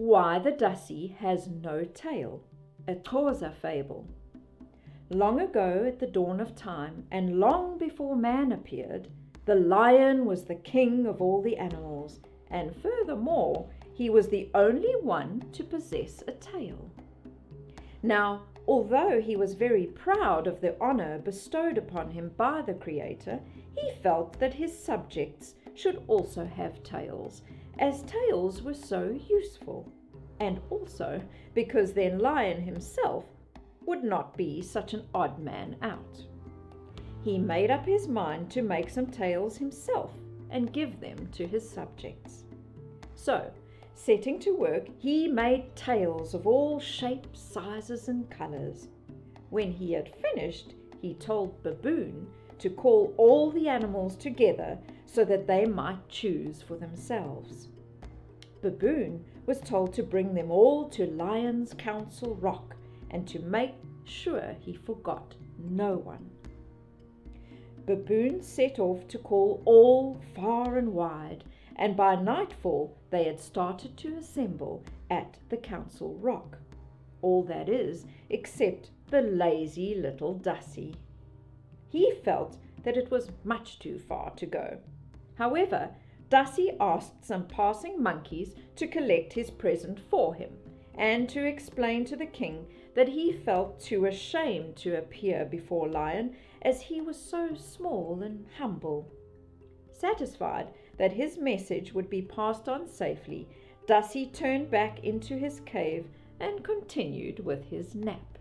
Why the Dassie Has No Tail, a Xhosa fable. Long ago at the dawn of time, and long before man appeared, the lion was the king of all the animals, and furthermore, he was the only one to possess a tail. Now, although he was very proud of the honor bestowed upon him by the Creator, he felt that his subjects should also have tails, as tails were so useful, and also because then Lion himself would not be such an odd man out. He made up his mind to make some tails himself and give them to his subjects. So, setting to work, he made tails of all shapes, sizes, and colors. When he had finished, he told Baboon to call all the animals together so that they might choose for themselves. Baboon was told to bring them all to Lion's Council Rock and to make sure he forgot no one. Baboon set off to call all far and wide, and by nightfall they had started to assemble at the Council Rock. All that is, except the lazy little Dassie. He felt that it was much too far to go. However, Dassie asked some passing monkeys to collect his present for him, and to explain to the king that he felt too ashamed to appear before Lion, as he was so small and humble. Satisfied that his message would be passed on safely, Dassie turned back into his cave and continued with his nap.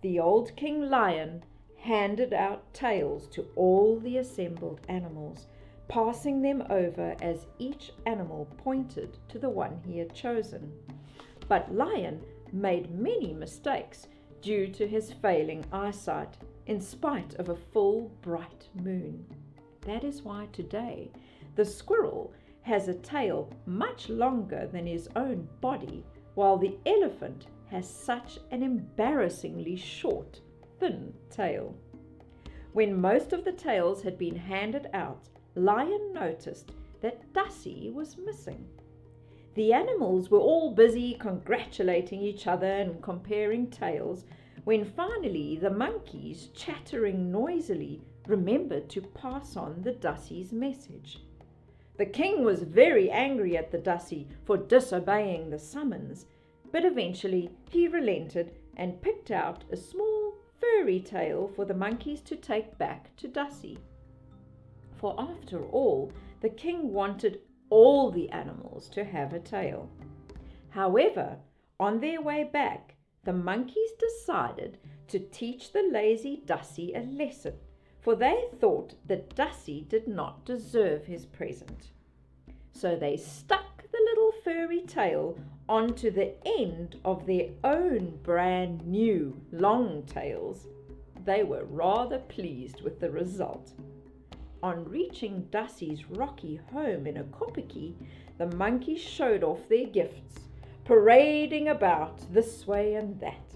The old King Lion handed out tails to all the assembled animals, passing them over as each animal pointed to the one he had chosen. But Lion made many mistakes due to his failing eyesight, in spite of a full, bright moon. That is why today the squirrel has a tail much longer than his own body, while the elephant has such an embarrassingly short, thin tail. When most of the tails had been handed out, Lion noticed that Dassie was missing. The animals were all busy congratulating each other and comparing tails, when finally the monkeys, chattering noisily, remembered to pass on the Dassie's message. The king was very angry at the Dassie for disobeying the summons, but eventually he relented and picked out a small furry tail for the monkeys to take back to Dassie. For after all, the king wanted all the animals to have a tail. However, on their way back, the monkeys decided to teach the lazy Dassie a lesson, for they thought that Dassie did not deserve his present. So they stuck the little furry tail onto the end of their own brand new long tails. They were rather pleased with the result. On reaching Dassie's rocky home in a koppikie, the monkeys showed off their gifts, parading about this way and that.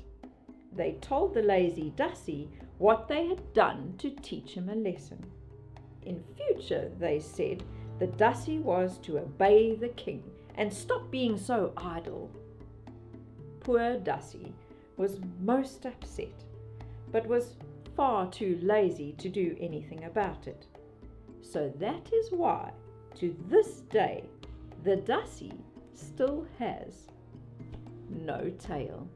They told the lazy Dassie what they had done to teach him a lesson. In future, they said, the Dassie was to obey the king and stop being so idle. Poor Dassie was most upset, but was far too lazy to do anything about it. So that is why, to this day, the Dassie still has no tail.